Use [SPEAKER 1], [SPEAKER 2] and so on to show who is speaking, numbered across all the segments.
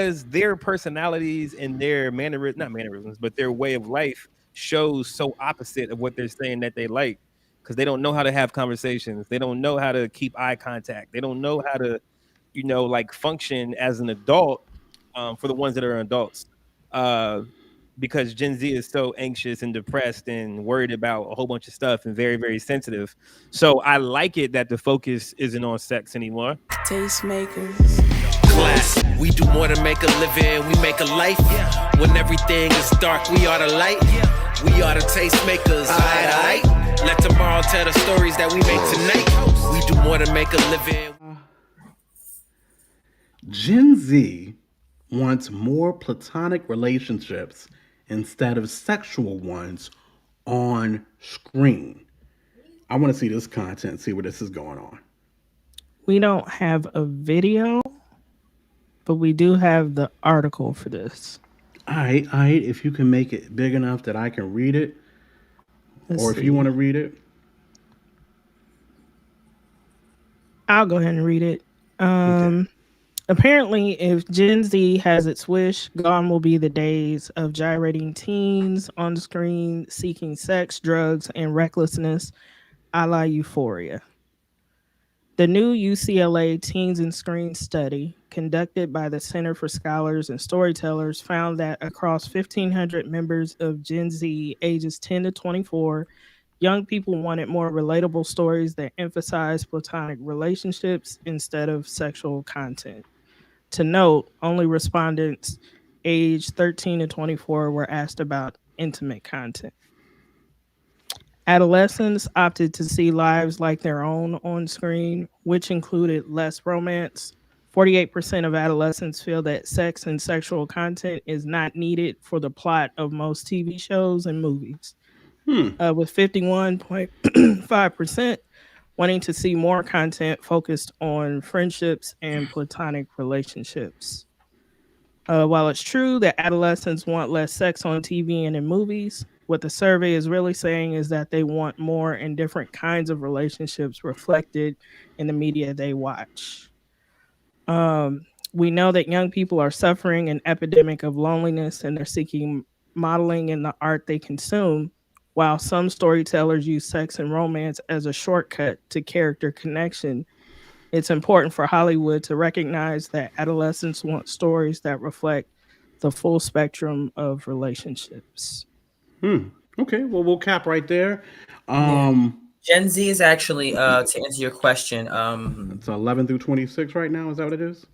[SPEAKER 1] because their personalities and their not mannerisms, but their way of life shows so opposite of what they're saying that they like. Because they don't know how to have conversations. They don't know how to keep eye contact. They don't know how to, like function as an adult. For the ones that are adults, uh, because Gen Z is so anxious and depressed and worried about a whole bunch of stuff and very, very sensitive. So I like it that the focus isn't on sex anymore.
[SPEAKER 2] Tastemakers.
[SPEAKER 3] Class. We do more than make a living, we make a life. When everything is dark, we are the light. We are the tastemakers. Aight. Let tomorrow tell the stories that we make tonight. We do more than make a living.
[SPEAKER 4] Gen Z wants more platonic relationships instead of sexual ones on screen. I want to see this content, see where this is going on.
[SPEAKER 5] We don't have a video, but we do have the article for this.
[SPEAKER 4] All right. If you can make it big enough that I can read it,
[SPEAKER 5] Let's
[SPEAKER 4] or if
[SPEAKER 5] see.
[SPEAKER 4] you want to read it.
[SPEAKER 5] I'll go ahead and read it.
[SPEAKER 4] Okay.
[SPEAKER 5] Apparently, if Gen Z has its wish, gone will be the days of gyrating teens on the screen seeking sex, drugs, and recklessness, a la Euphoria. The new UCLA Teens and Screen study, conducted by the Center for Scholars and Storytellers, found that across 1,500 members of Gen Z ages 10 to 24, young people wanted more relatable stories that emphasize platonic relationships instead of sexual content. To note, only respondents aged 13 to 24 were asked about intimate content. Adolescents opted to see lives like their own on screen, which included less romance. 48% of adolescents feel that sex and sexual content is not needed for the plot of most TV shows and movies, with 51.5% wanting to see more content focused on friendships and platonic relationships. While it's true that adolescents want less sex on TV and in movies, what the survey is really saying is that they want more and different kinds of relationships reflected in the media they watch. We know that young people are suffering an epidemic of loneliness and they're seeking modeling in the art they consume, while some storytellers use sex and romance as a shortcut to character connection. It's important for Hollywood to recognize that adolescents want stories that reflect the full spectrum of relationships.
[SPEAKER 4] Okay, well, we'll cap right there.
[SPEAKER 2] Yeah. Gen Z is actually, to answer your question,
[SPEAKER 4] It's 11 through 26 right now. Is that what it is?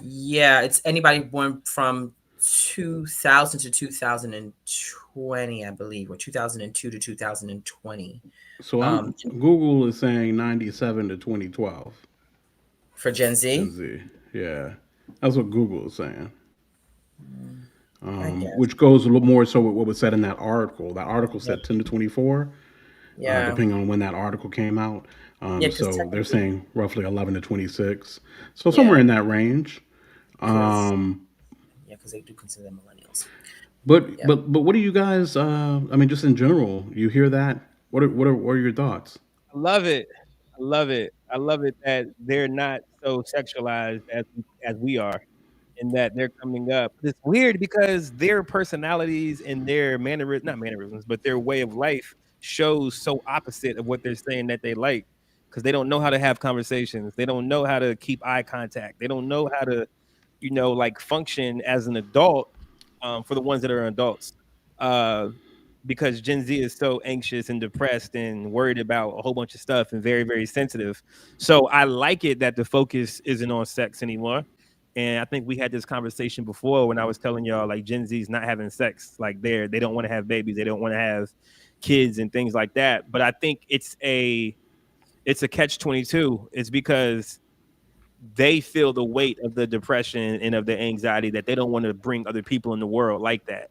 [SPEAKER 2] yeah, it's anybody born from 2000 to 2020, I believe, or 2002 to 2020.
[SPEAKER 4] So Google is saying 97 to 2012.
[SPEAKER 2] For Gen Z?
[SPEAKER 4] Gen Z. Yeah. That's what Google is saying. Which goes a little more so with what was said in that article. That article said 10 to 24, depending on when that article came out. So they're saying roughly 11 to 26. So somewhere in that range.
[SPEAKER 2] Yeah, because they do consider them millennials.
[SPEAKER 4] But what do you guys? I mean, just in general, you hear that? What are your thoughts?
[SPEAKER 1] I love it. I love it. I love it that they're not so sexualized as we are, and that they're coming up. It's weird because their personalities and their not mannerisms, but their way of life shows so opposite of what they're saying that they like. Because they don't know how to have conversations. They don't know how to keep eye contact. They don't know how to, like function as an adult. For the ones that are adults. Because Gen Z is so anxious and depressed and worried about a whole bunch of stuff and very, very sensitive. So I like it that the focus isn't on sex anymore. And I think we had this conversation before when I was telling y'all like Gen Z's not having sex. Like they don't want to have babies. They don't want to have kids and things like that. But I think it's a catch-22. It's because they feel the weight of the depression and of the anxiety that they don't want to bring other people in the world like that.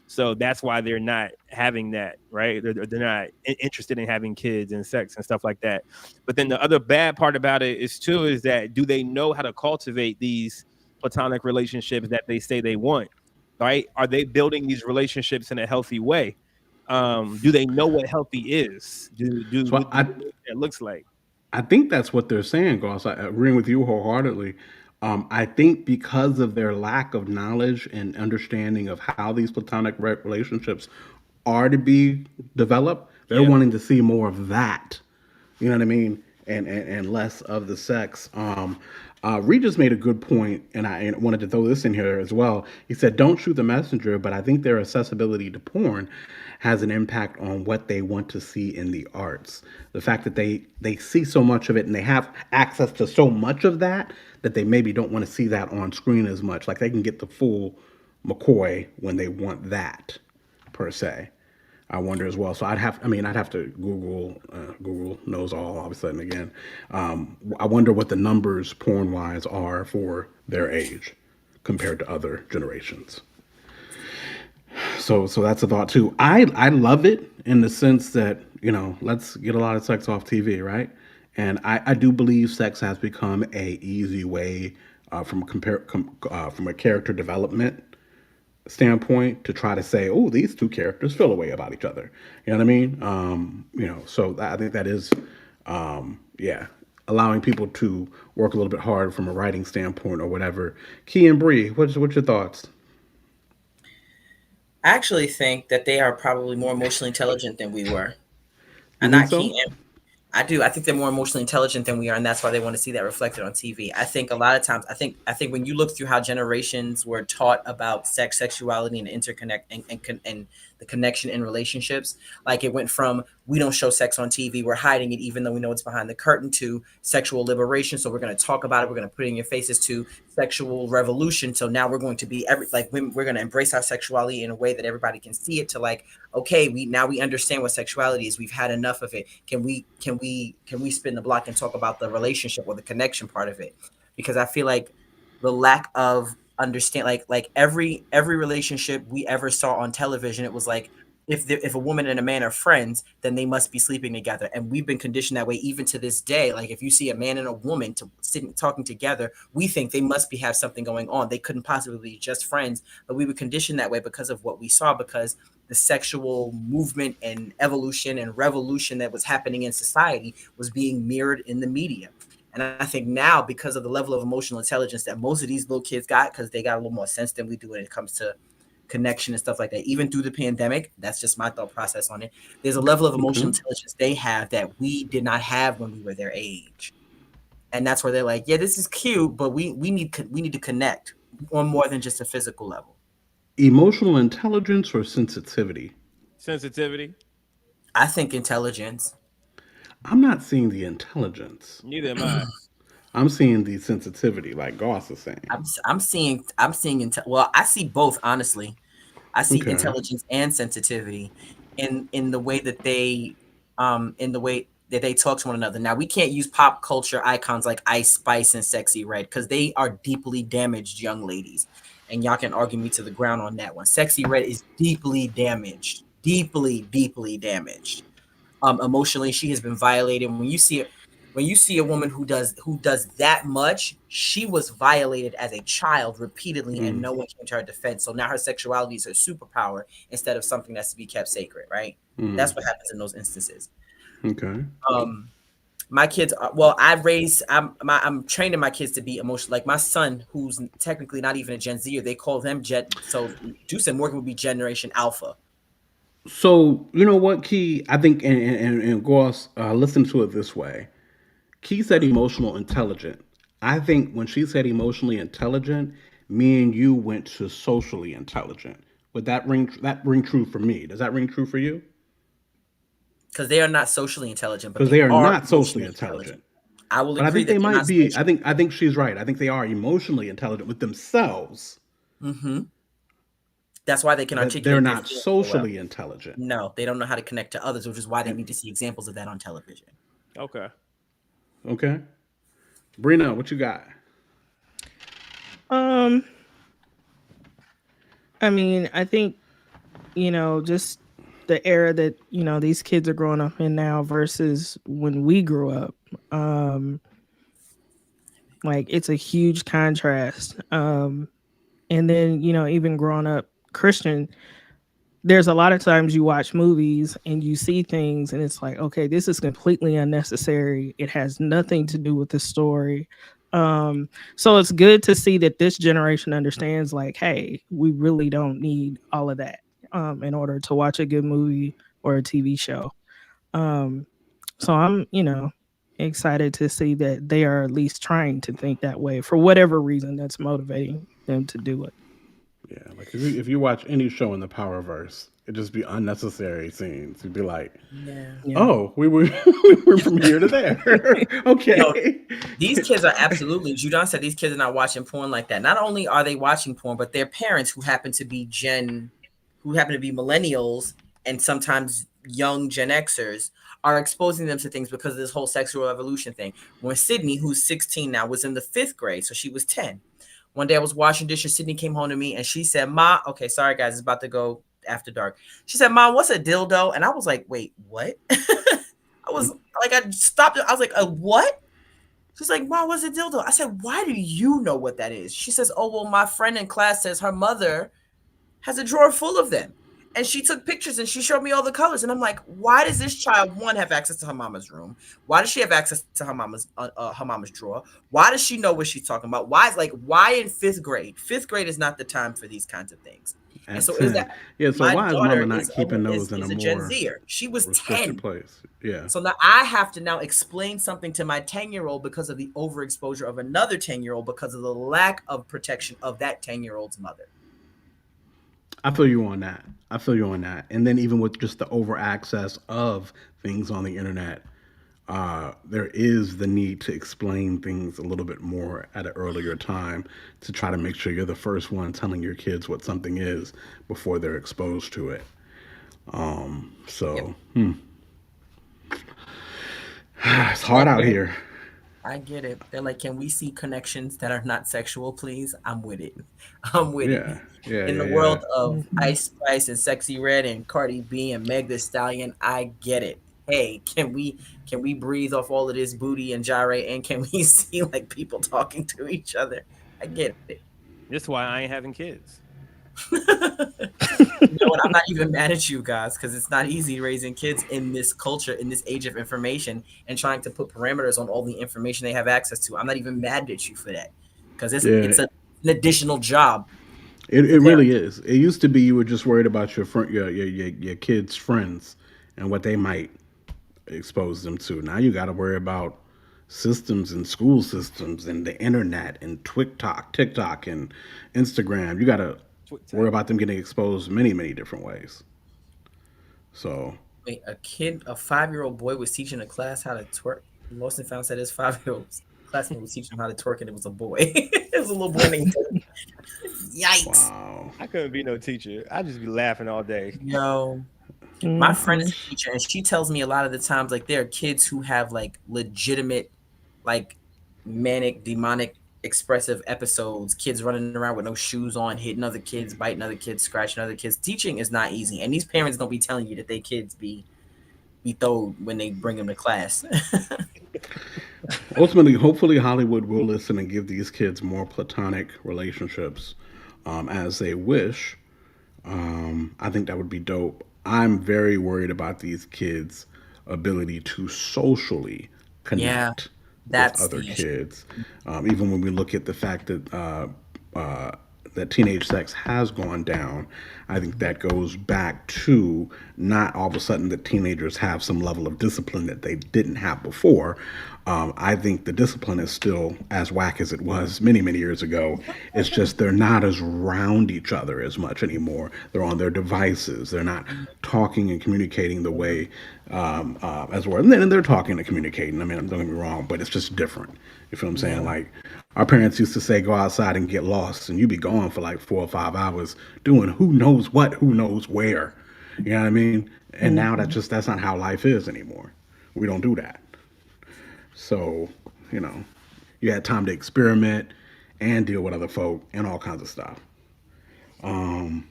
[SPEAKER 1] So that's why they're not having that, right? They're not interested in having kids and sex and stuff like that. But then the other bad part about it is that do they know how to cultivate these platonic relationships that they say they want, right? Are they building these relationships in a healthy way? Do they know what healthy is? What it looks like?
[SPEAKER 4] I think that's what they're saying, Goss. I agree with you wholeheartedly. I think because of their lack of knowledge and understanding of how these platonic relationships are to be developed, they're
[SPEAKER 1] Yeah.
[SPEAKER 4] wanting to see more of that. You know what I mean? And less of the sex. Regis made a good point, and I wanted to throw this in here as well. He said, "Don't shoot the messenger," but I think their accessibility to porn has an impact on what they want to see in the arts. The fact that they see so much of it and they have access to so much of that that they maybe don't want to see that on screen as much. Like they can get the full McCoy when they want that, per se. I wonder as well. So I'd have to Google. Google knows all of a sudden again. I wonder what the numbers porn wise are for their age compared to other generations. So that's a thought too. I love it in the sense that let's get a lot of sex off TV, right? And I do believe sex has become a easy way from a character development standpoint to try to say, oh, these two characters feel a way about each other. You know what I mean? I think that is, yeah, allowing people to work a little bit hard from a writing standpoint or whatever. Key and Bree, what's your thoughts?
[SPEAKER 2] I actually think that they are probably more emotionally intelligent than we were.
[SPEAKER 4] You
[SPEAKER 2] And
[SPEAKER 4] think
[SPEAKER 2] not Key
[SPEAKER 4] so?
[SPEAKER 2] and I do. I think they're more emotionally intelligent than we are, and that's why they want to see that reflected on TV. I think a lot of times, I think when you look through how generations were taught about sex, sexuality, and interconnect and the connection in relationships, like it went from we don't show sex on TV, we're hiding it, even though we know it's behind the curtain, to sexual liberation. So we're going to talk about it, we're going to put it in your faces, to sexual revolution. So now we're going to be we're going to embrace our sexuality in a way that everybody can see it. To like, okay, we understand what sexuality is. We've had enough of it. Can we spin the block and talk about the relationship or the connection part of it? Because I feel like the lack of understand like every relationship we ever saw on television, it was like if a woman and a man are friends, then they must be sleeping together, and we've been conditioned that way even to this day. Like if you see a man and a woman to sitting talking together, we think they must be have something going on. They couldn't possibly be just friends, but we were conditioned that way because of what we saw, because the sexual movement and evolution and revolution that was happening in society was being mirrored in the media. And I think now, because of the level of emotional intelligence that most of these little kids got, because they got a little more sense than we do when it comes to connection and stuff like that, even through the pandemic, that's just my thought process on it. There's a level of
[SPEAKER 4] Okay.
[SPEAKER 2] emotional intelligence they have that we did not have when we were their age. And that's where they're like, yeah, this is cute, but we need to connect on more than just a physical level.
[SPEAKER 4] Emotional intelligence or sensitivity?
[SPEAKER 1] Sensitivity.
[SPEAKER 2] I think intelligence.
[SPEAKER 4] I'm not seeing the intelligence.
[SPEAKER 1] Neither am I.
[SPEAKER 4] I'm seeing the sensitivity, like Goss is saying.
[SPEAKER 2] Well, I see both, honestly. I see
[SPEAKER 4] Okay.
[SPEAKER 2] intelligence and sensitivity in the way that they talk to one another. Now, we can't use pop culture icons like Ice Spice and Sexy Red because they are deeply damaged young ladies. And y'all can argue me to the ground on that one. Sexy Red is deeply damaged. Deeply, deeply damaged. Emotionally, she has been violated. When you see a woman who does that much, she was violated as a child repeatedly, and
[SPEAKER 4] Mm,
[SPEAKER 2] no one came to her defense. So now her sexuality is her superpower instead of something that's to be kept sacred, right?
[SPEAKER 4] mm,
[SPEAKER 2] That's what happens in those instances.
[SPEAKER 4] okay.
[SPEAKER 2] Um, my kids, well, I'm training my kids to be emotional. Like my son, who's technically not even a Gen Zer, they call them Gen. So Juice and Morgan would be Generation Alpha.
[SPEAKER 4] So you know what, Key? I think, and Goss, listen to it this way. Key said emotional intelligent. I think when she said emotionally intelligent, me and you went to socially intelligent. Would that ring true for me? Does that ring true for you?
[SPEAKER 2] Because they are not socially intelligent, but
[SPEAKER 4] Because
[SPEAKER 2] they
[SPEAKER 4] they are
[SPEAKER 2] are
[SPEAKER 4] not socially
[SPEAKER 2] emotionally intelligent.
[SPEAKER 4] intelligent.
[SPEAKER 2] I will
[SPEAKER 4] But I
[SPEAKER 2] agree
[SPEAKER 4] think
[SPEAKER 2] that
[SPEAKER 4] they
[SPEAKER 2] they're
[SPEAKER 4] might
[SPEAKER 2] not
[SPEAKER 4] be.
[SPEAKER 2] social.
[SPEAKER 4] I think she's right. I think they are emotionally intelligent with themselves,
[SPEAKER 2] Hmm. That's why they can
[SPEAKER 4] but they're
[SPEAKER 2] articulate their
[SPEAKER 4] not
[SPEAKER 2] feelings so well.
[SPEAKER 4] socially intelligent.
[SPEAKER 2] No, they don't know how to connect to others, which is why they
[SPEAKER 4] And
[SPEAKER 2] need to see examples of that on television.
[SPEAKER 1] Okay.
[SPEAKER 4] okay, Brina, what you got?
[SPEAKER 5] Um, I mean, I think, just the era that, these kids are growing up in now versus when we grew up. Um, like it's a huge contrast. And then, even growing up Christian, there's a lot of times you watch movies and you see things and it's like, okay, this is completely unnecessary. It has nothing to do with the story. So it's good to see that this generation understands, like, hey, we really don't need all of that in order to watch a good movie or a TV show. Um, so I'm, excited to see that they are at least trying to think that way for whatever reason that's motivating them to do it.
[SPEAKER 4] Yeah, like if you watch any show in the Powerverse, it just be unnecessary scenes. You'd be like,
[SPEAKER 2] Yeah.
[SPEAKER 5] Yeah.
[SPEAKER 4] oh, we were we were from here to there.
[SPEAKER 2] No,
[SPEAKER 4] Okay.
[SPEAKER 2] these kids are absolutely, Judon said these kids are not watching porn like that. Not only are they watching porn, but their parents who happen to be millennials and sometimes young Gen Xers are exposing them to things because of this whole sexual evolution thing. When Sydney, who's 16 now, was in the 5th grade, so she was 10. One day I was washing dishes. Sydney came home to me and she said, Ma, okay, sorry guys, it's about to go after dark. She said, Mom, what's a dildo? And I was like, wait, what? I was like, I stopped. I was like, a what? She's like, Mom, what's a dildo? I said, why do you know what that is? She says, oh, well, my friend in class says her mother has a drawer full of them. And she took pictures and she showed me all the colors. And I'm like, why does this child, one, have access to her mama's room? Why does she have access to her mama's drawer? Why does she know what she's talking about? Why in 5th grade? 5th grade is not the time for these kinds of things. And
[SPEAKER 4] At
[SPEAKER 2] so is
[SPEAKER 4] 10.
[SPEAKER 2] that
[SPEAKER 4] Yeah, so
[SPEAKER 2] my
[SPEAKER 4] why is
[SPEAKER 2] daughter
[SPEAKER 4] mama not
[SPEAKER 2] is
[SPEAKER 4] keeping those in a
[SPEAKER 2] a Gen
[SPEAKER 4] more
[SPEAKER 2] Zer. She was
[SPEAKER 4] restricted
[SPEAKER 2] 10.
[SPEAKER 4] place? Yeah.
[SPEAKER 2] So now I have to now explain something to my 10-year-old because of the overexposure of another 10-year-old because of the lack of protection of that 10-year-old's mother.
[SPEAKER 4] I feel you on that. I feel you on that. And then even with just the over access of things on the internet, there is the need to explain things a little bit more at an earlier time to try to make sure you're the first one telling your kids what something is before they're exposed to it. So it's hard out here.
[SPEAKER 2] I get it. They're like, can we see connections that are not sexual, please? I'm with it. I'm with it.
[SPEAKER 4] Yeah, yeah,
[SPEAKER 2] In
[SPEAKER 4] yeah,
[SPEAKER 2] the
[SPEAKER 4] yeah.
[SPEAKER 2] world of
[SPEAKER 5] Mhm.
[SPEAKER 2] Ice Spice and Sexy Red and Cardi B and Meg the Stallion, I get it. Hey, can we breathe off all of this booty and gyrate and can we see like people talking to each other? I get it.
[SPEAKER 1] This is why I ain't having kids.
[SPEAKER 2] You know what? I'm not even mad at you guys because it's not easy raising kids in this culture, in this age of information, and trying to put parameters on all the information they have access to. I'm not even mad at you for that because
[SPEAKER 4] Yeah,
[SPEAKER 2] an additional job
[SPEAKER 4] it,
[SPEAKER 2] for
[SPEAKER 4] it really
[SPEAKER 2] parents.
[SPEAKER 4] is. It used to be you were just worried about your friend, your kids' friends and what they might expose them to. Now you got to worry about systems and school systems and the internet and TikTok and Instagram. You got to worry
[SPEAKER 1] Twitter.
[SPEAKER 4] about them getting exposed many, many different ways. So,
[SPEAKER 2] Wait, a 5-year-old boy was teaching a class how to twerk. Lost and found said his 5-year-old classmate was teaching him how to twerk, and it was a boy. It was a little boy named. Yikes!
[SPEAKER 4] wow.
[SPEAKER 1] I couldn't be no teacher. I'd just be laughing all day.
[SPEAKER 2] No, my friend is
[SPEAKER 5] Mhm.
[SPEAKER 2] a teacher, and she tells me a lot of the times like there are kids who have like legitimate, like manic, demonic, expressive episodes. Kids running around with no shoes on, hitting other kids, biting other kids, scratching other kids. Teaching is not easy, and these parents don't be telling you that their kids be throwed when they bring them to class.
[SPEAKER 4] Ultimately, hopefully, Hollywood will listen and give these kids more platonic relationships as they wish. I think that would be dope. I'm very worried about these kids' ability to socially
[SPEAKER 2] Yeah,
[SPEAKER 4] connect with
[SPEAKER 2] that's
[SPEAKER 4] other
[SPEAKER 2] the issue.
[SPEAKER 4] kids. Even when we look at the fact uh, that teenage sex has gone down, I think that goes back to not all of a sudden that teenagers have some level of discipline that they didn't have before. I think the discipline is still as whack as it was many, many years ago. It's just they're not as around each other as much anymore. They're on their devices. They're not talking and communicating the way as well. And then they're talking and communicating. I mean, don't get me wrong, but it's just different. You feel what I'm saying?
[SPEAKER 2] Yeah,
[SPEAKER 4] Like our parents used to say, go outside and get lost, and you be gone for like 4 or 5 hours doing who knows what, who knows where. You know what I mean? And now
[SPEAKER 5] Mhm.
[SPEAKER 4] that's not how life is anymore. We don't do that. So, you know, you had time to experiment and deal with other folk and all kinds of stuff. Um,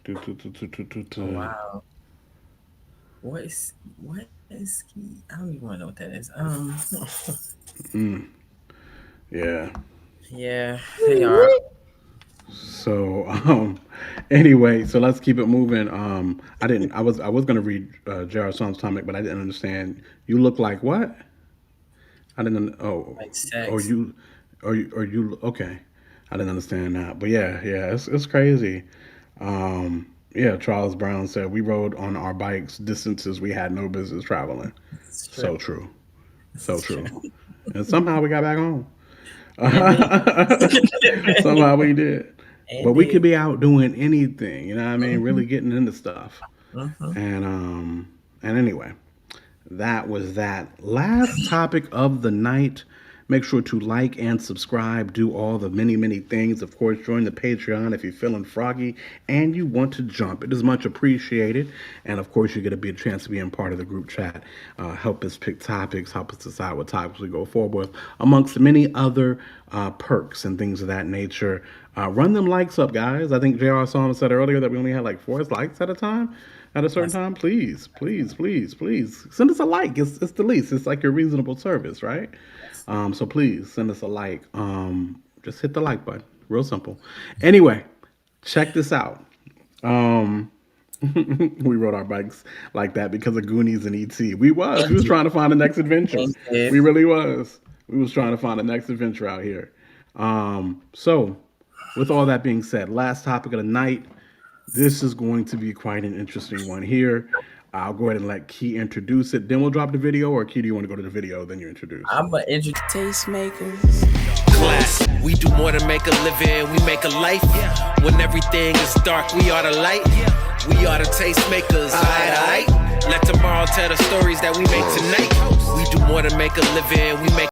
[SPEAKER 4] do, do, do, do, do, do,
[SPEAKER 2] oh
[SPEAKER 4] do.
[SPEAKER 2] wow. What is ski? I don't even want to know what that is.
[SPEAKER 4] Mm, yeah.
[SPEAKER 2] Yeah, they are.
[SPEAKER 4] So, anyway, so let's keep it moving. I didn't. I was gonna read J.R. Song's comic, but I didn't understand. You look like what? I didn't. Oh,
[SPEAKER 2] like
[SPEAKER 4] or
[SPEAKER 2] sex.
[SPEAKER 4] you, or you. Okay, I didn't understand that. But yeah, yeah, it's crazy. Yeah, Charles Brown said we rode on our bikes distances we had no business traveling.
[SPEAKER 2] It's true.
[SPEAKER 4] So true, so
[SPEAKER 2] It's
[SPEAKER 4] true.
[SPEAKER 2] true.
[SPEAKER 4] And somehow we got back home.
[SPEAKER 2] Indeed.
[SPEAKER 4] Somehow we did. But we could
[SPEAKER 2] Indeed.
[SPEAKER 4] be out doing anything, you know what I mean?
[SPEAKER 2] Hmm.
[SPEAKER 4] Really getting into stuff.
[SPEAKER 2] Hmm.
[SPEAKER 4] And anyway, that was that. Last topic of the night. Make sure to like and subscribe. Do all the many, many things. Of course, join the Patreon if you're feeling froggy and you want to jump. It is much appreciated. And of course, you get to be a chance to be in part of the group chat. Help us pick topics, help us decide what topics we go forward with, amongst many other perks and things of that nature. Run them likes up, guys. I think JR Song said earlier that we only had like 4 likes at a time. At a certain
[SPEAKER 2] Yes.
[SPEAKER 4] time, please, please, please, please send us a like. It's the least. It's like your reasonable service, right?
[SPEAKER 2] Yes.
[SPEAKER 4] So please send us a like. Just hit the like button. Real simple. Anyway, check this out. Um, we rode our bikes like that because of Goonies and ET. We was trying to find the next adventure.
[SPEAKER 2] Indeed.
[SPEAKER 4] We really was. We was trying to find the next adventure out here. So with all that being said, last topic of the night. This is going to be quite an interesting one here. I'll go ahead and let Key introduce it. Then we'll drop the video. Or Key, do you want to go to the video? Then you introduce.
[SPEAKER 2] I'm gonna introduce.
[SPEAKER 3] Tastemakers. Class. We do more than make a living, we make a life. When everything is dark, we are the light. We are the tastemakers. Aight. Let tomorrow tell the stories that we make tonight. We do more than make a living, we make